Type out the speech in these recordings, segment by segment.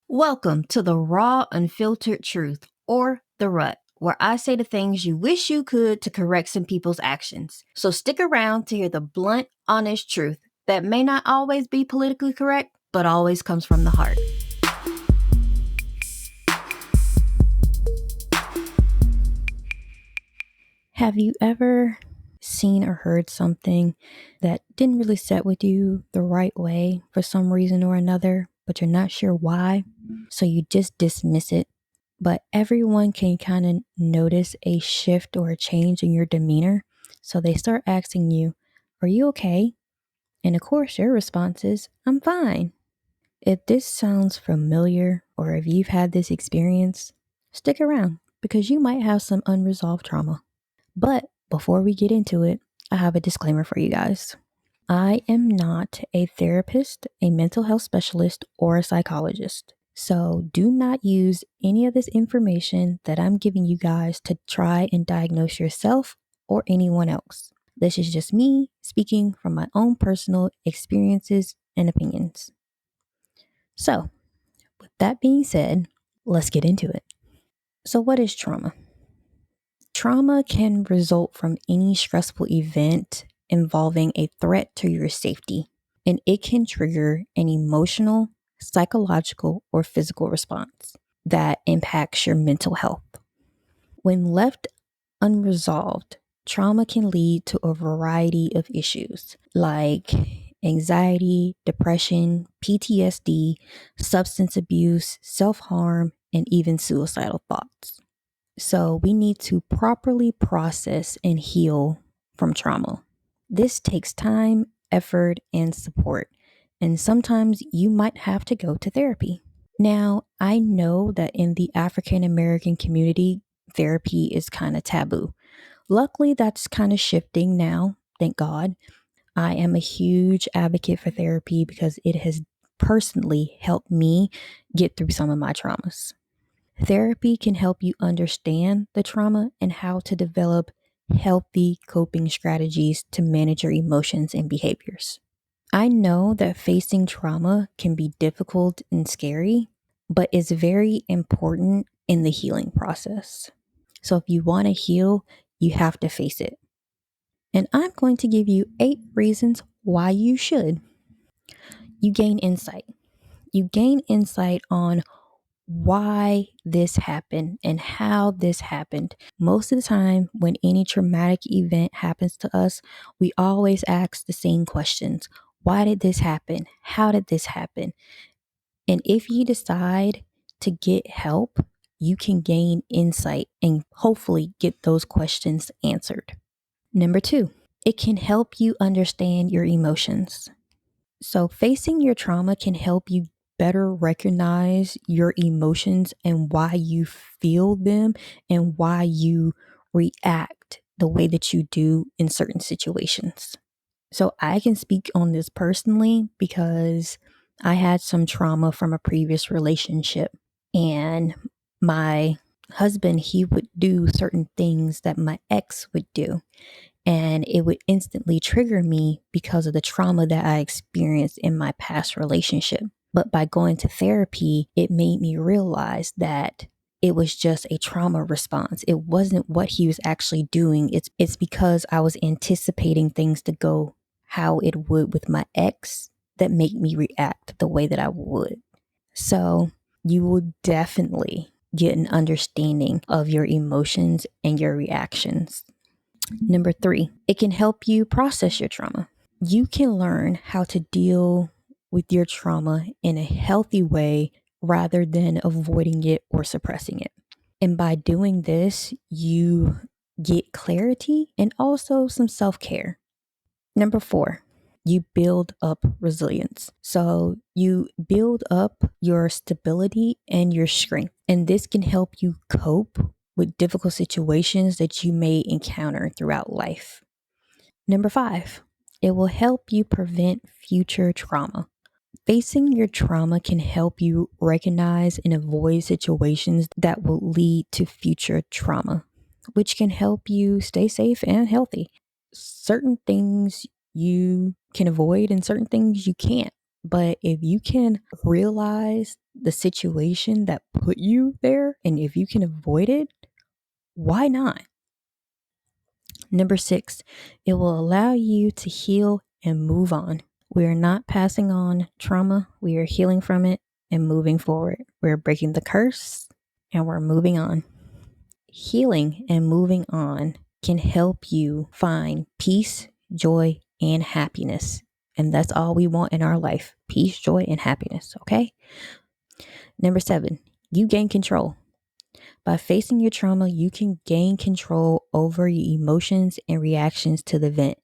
Welcome to the Raw Unfiltered Truth, or the R.U.T, where I say the things you wish you could to correct some people's actions. So stick around to hear the blunt, honest truth that may not always be politically correct, but always comes from the heart. Have you ever seen or heard something that didn't really set with you the right way for some reason or another, but you're not sure why? So you just dismiss it. But everyone can kind of notice a shift or a change in your demeanor. So they start asking you, "Are you okay?" And of course, your response is, "I'm fine." If this sounds familiar or if you've had this experience, stick around because you might have some unresolved trauma. But before we get into it, I have a disclaimer for you guys. I am not a therapist, a mental health specialist, or a psychologist. So do not use any of this information that I'm giving you guys to try and diagnose yourself or anyone else. This is just me speaking from my own personal experiences and opinions. So, with that being said, let's get into it. So, what is trauma? Trauma can result from any stressful event involving a threat to your safety, and it can trigger an emotional, psychological, or physical response that impacts your mental health. When left unresolved, trauma can lead to a variety of issues like anxiety, depression, PTSD, substance abuse, self-harm, and even suicidal thoughts. So we need to properly process and heal from trauma. This takes time, effort, and support. And sometimes you might have to go to therapy. Now, I know that in the African American community, therapy is kind of taboo. Luckily, that's kind of shifting now, thank God. I am a huge advocate for therapy because it has personally helped me get through some of my traumas. Therapy can help you understand the trauma and how to develop healthy coping strategies to manage your emotions and behaviors. I know that facing trauma can be difficult and scary, but it's very important in the healing process. So if you want to heal, you have to face it. And I'm going to give you 8 reasons why you should. You gain insight. You gain insight on why this happened and how this happened. Most of the time, when any traumatic event happens to us, we always ask the same questions. Why did this happen? How did this happen? And if you decide to get help, you can gain insight and hopefully get those questions answered. Number 2, it can help you understand your emotions. So facing your trauma can help you better recognize your emotions and why you feel them and why you react the way that you do in certain situations. So I can speak on this personally because I had some trauma from a previous relationship, and my husband, he would do certain things that my ex would do. And it would instantly trigger me because of the trauma that I experienced in my past relationship. But by going to therapy, it made me realize that it was just a trauma response. It wasn't what he was actually doing. It's because I was anticipating things to go how it would with my ex that made me react the way that I would. So you will definitely get an understanding of your emotions and your reactions. Number 3, it can help you process your trauma. You can learn how to deal with your trauma in a healthy way rather than avoiding it or suppressing it. And by doing this, you get clarity and also some self-care. Number 4, you build up resilience. So you build up your stability and your strength. And this can help you cope with difficult situations that you may encounter throughout life. Number 5, it will help you prevent future trauma. Facing your trauma can help you recognize and avoid situations that will lead to future trauma, which can help you stay safe and healthy. Certain things you can avoid and certain things you can't. But if you can realize the situation that put you there and if you can avoid it, why not? Number 6, it will allow you to heal and move on. We are not passing on trauma, we are healing from it and moving forward. We're breaking the curse and we're moving on. Healing and moving on can help you find peace, joy, and happiness. And that's all we want in our life: peace, joy, and happiness. Okay. Number 7, you gain control. By facing your trauma, you can gain control over your emotions and reactions to the event.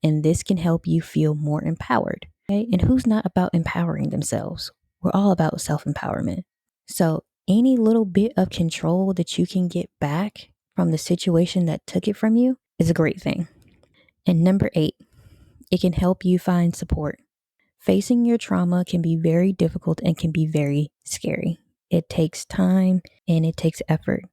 And this can help you feel more empowered. Okay? And who's not about empowering themselves? We're all about self empowerment. So, any little bit of control that you can get back from the situation that took it from you is a great thing. And number 8, it can help you find support. Facing your trauma can be very difficult and can be very scary. It takes time and it takes effort.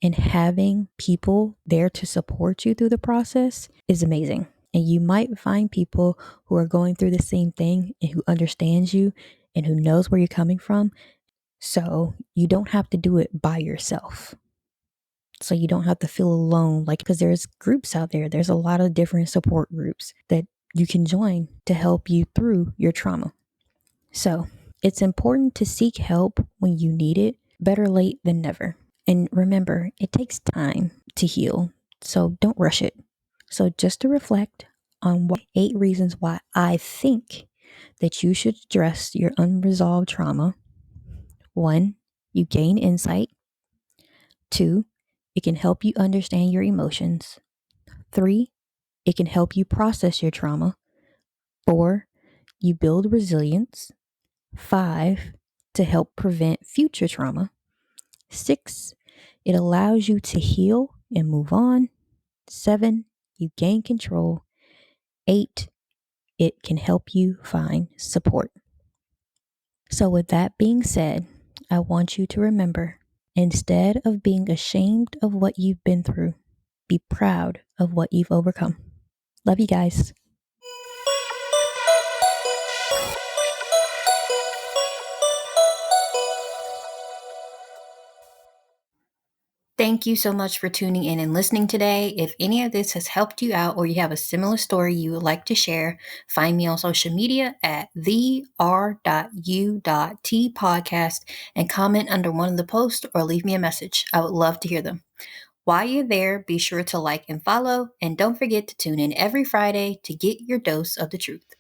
And having people there to support you through the process is amazing. And you might find people who are going through the same thing and who understands you and who knows where you're coming from. So you don't have to do it by yourself. So you don't have to feel alone, because there's groups out there. There's a lot of different support groups that you can join to help you through your trauma. So it's important to seek help when you need it. Better late than never. And remember, it takes time to heal. So don't rush it. So just to reflect on 8 reasons why I think that you should address your unresolved trauma. 1, you gain insight. 2, it can help you understand your emotions. 3, it can help you process your trauma. 4, you build resilience. 5, to help prevent future trauma. 6, it allows you to heal and move on. 7, you gain control. 8, it can help you find support. So with that being said, I want you to remember, instead of being ashamed of what you've been through, be proud of what you've overcome. Love you guys. Thank you so much for tuning in and listening today. If any of this has helped you out or you have a similar story you would like to share, find me on social media at the R.U.T podcast and comment under one of the posts or leave me a message. I would love to hear them. While you're there, be sure to like and follow, and don't forget to tune in every Friday to get your dose of the truth.